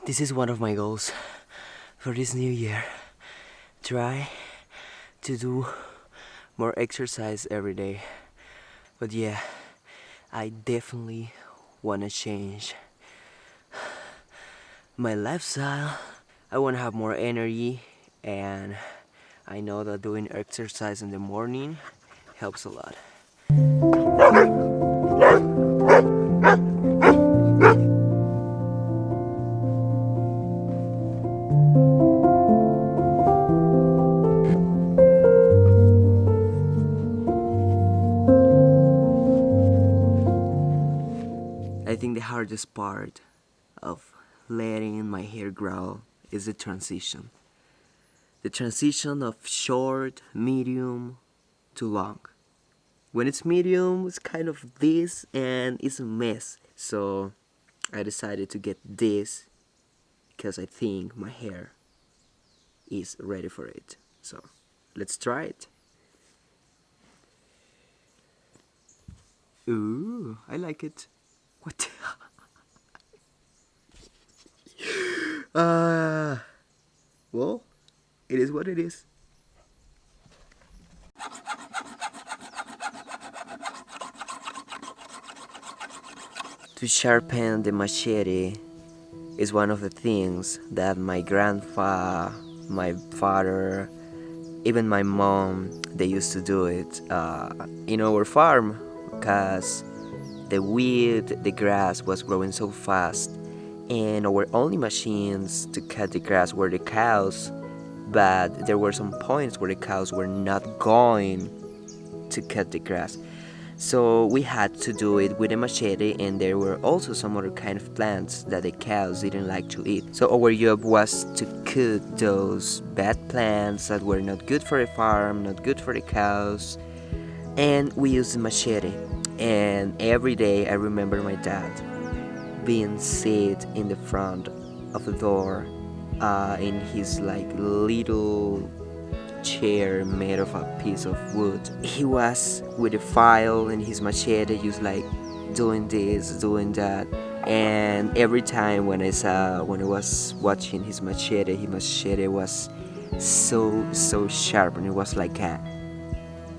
This is one of my goals for this new year. Try to do more exercise every day. But yeah, I definitely want to change my lifestyle. I want to have more energy, and I know that doing exercise in the morning helps a lot. I think the hardest part of letting my hair grow is the transition. The transition of short, medium to long. When it's medium, it's kind of this and it's a mess. So I decided to get this because I think my hair is ready for it. So let's try it. Ooh, I like it. What? uh, well, it is what it is. To sharpen the machete is one of the things that my grandpa, my father, even my mom, they used to do it in our farm because the weed, the grass was growing so fast, and our only machines to cut the grass were the cows. But there were some points where the cows were not going to cut the grass. So we had to do it with a machete, and there were also some other kind of plants that the cows didn't like to eat. So our job was to cut those bad plants that were not good for the farm, not good for the cows, and we used the machete. And every day I remember my dad being sit in the front of the door in his like little chair made of a piece of wood. He was with a file and his machete, just like doing this, doing that. And every time when I was watching his machete was so sharp, and it was like a,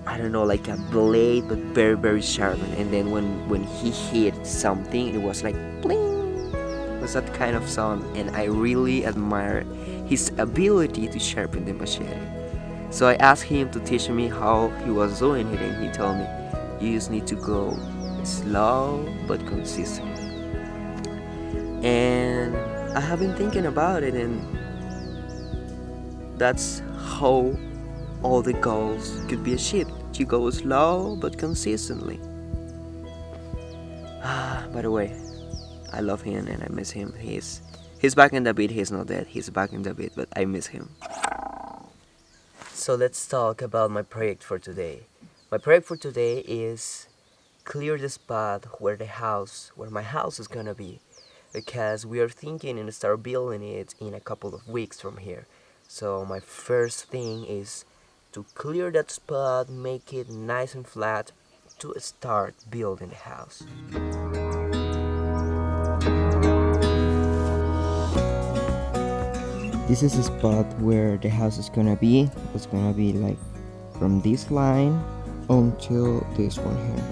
I don't know, like a blade, but very sharp. And then when he hit something, it was like bling. It was that kind of sound, and I really admire his ability to sharpen the machete. So I asked him to teach me how he was doing it, and he told me, you just need to go slow but consistently. And I have been thinking about it, and that's how all the goals could be achieved. You go slow but consistently. By the way, I love him and I miss him. He's back in the beat. He's not dead. He's back in the beat, but I miss him. So let's talk about my project for today. My project for today is clear the spot where my house is gonna be, because we are thinking and start building it in a couple of weeks from here. So my first thing is to clear that spot, make it nice and flat to start building the house. This is the spot where the house is gonna be. It's gonna be like from this line until this one here.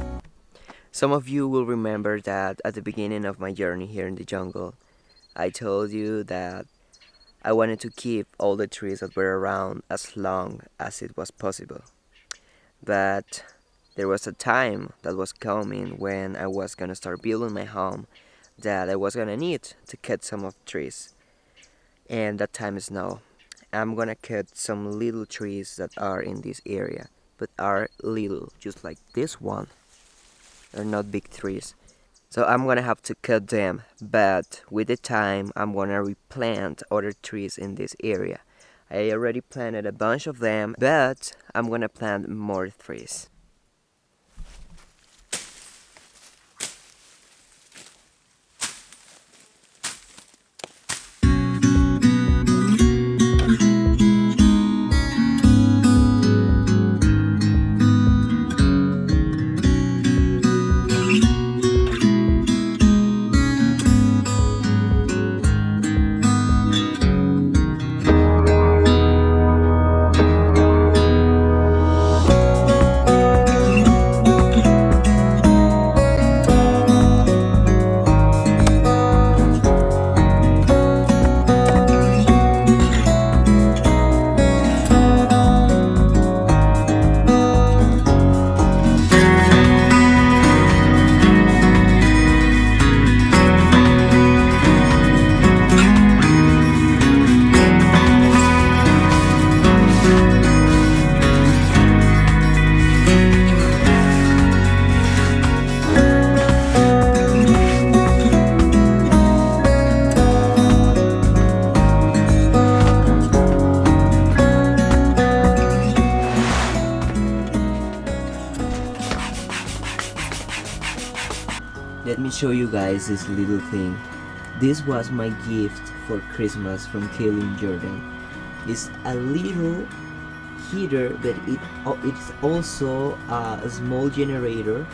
Some of you will remember that at the beginning of my journey here in the jungle, I told you that I wanted to keep all the trees that were around as long as it was possible. But there was a time that was coming when I was gonna start building my home that I was gonna need to cut some of the trees. And that time is now. I'm gonna cut some little trees that are in this area, but are little, just like this one. They're not big trees. So I'm gonna have to cut them, but with the time I'm gonna replant other trees in this area. I already planted a bunch of them, but I'm gonna plant more trees. let me show you guys this little thing. This was my gift for Christmas from Kaylin Jordan. It's a little heater, but it's also a small generator,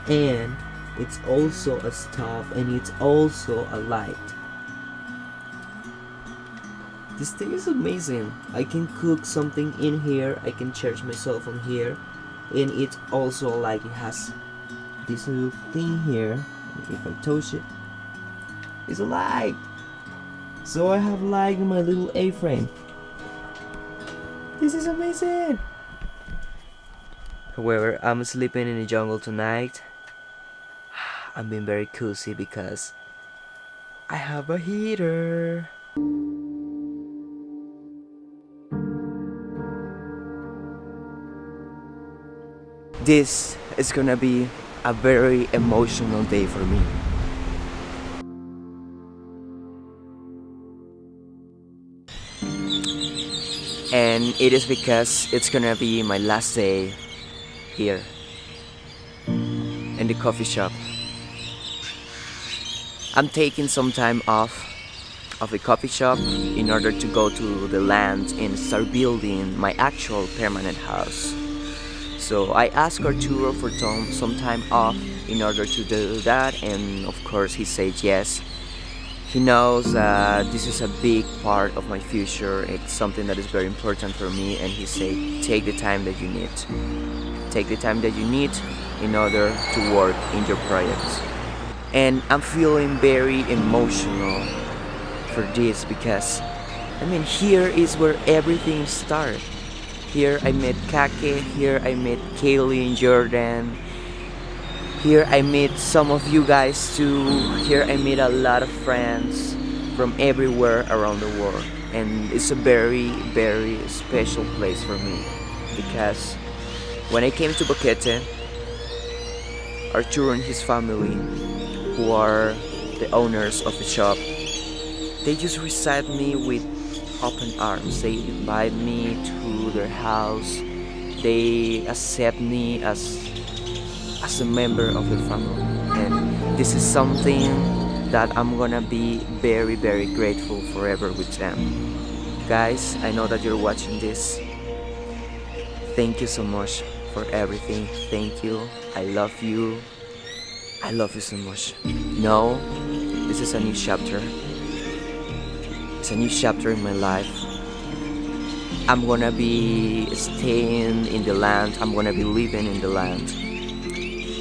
and it's also a stove, and it's also a light. This thing is amazing. I can cook something in here, I can charge my cell phone here, and it's also like it has this little thing here. If I touch it, it's a light. So I have light in my little A-frame. This is amazing. However, I'm sleeping in the jungle tonight. I'm being very cozy because I have a heater. This is gonna be a very emotional day for me. And it is because it's gonna be my last day here in the coffee shop. I'm taking some time off of the coffee shop in order to go to the land and start building my actual permanent house. So I asked Arturo for some time off in order to do that, and of course he said yes. He knows that this is a big part of my future. It's something that is very important for me, and he said take the time that you need. Take the time that you need in order to work in your projects. And I'm feeling very emotional for this because here is where everything started. Here I met Kake, here I met Kaylee and Jordan. Here I meet some of you guys too. Here I meet a lot of friends from everywhere around the world. And it's a very, very special place for me. Because when I came to Boquete, Arturo and his family, who are the owners of the shop, they just receive me with open arms. They invite me to their house. They accept me as a member of the family, and this is something that I'm gonna be very, very grateful forever with them. Guys, I know that you're watching this. Thank you so much for everything. Thank you. I love you. I love you so much. No, this is a new chapter. It's a new chapter in my life. I'm gonna be staying in the land. I'm gonna be living in the land.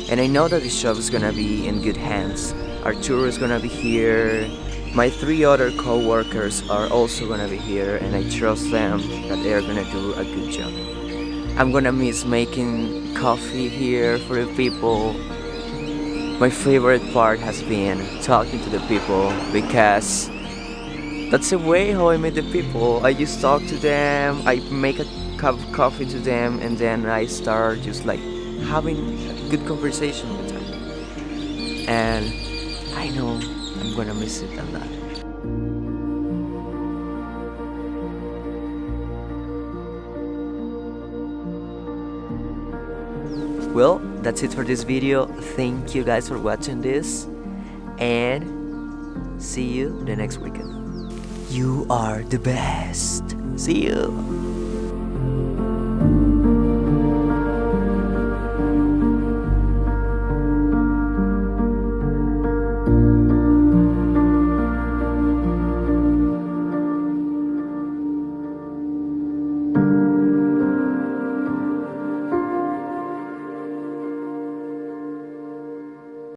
And I know that the shop is gonna be in good hands. Arturo is gonna be here. My 3 other co-workers are also gonna be here, and I trust them that they're gonna do a good job. I'm gonna miss making coffee here for the people. My favorite part has been talking to the people, because that's the way how I meet the people. I just talk to them, I make a cup of coffee to them, and then I start just like having a good conversation with them. And I know I'm gonna miss it a lot. Well, that's it for this video. Thank you guys for watching this, and see you the next weekend. You are the best. See you.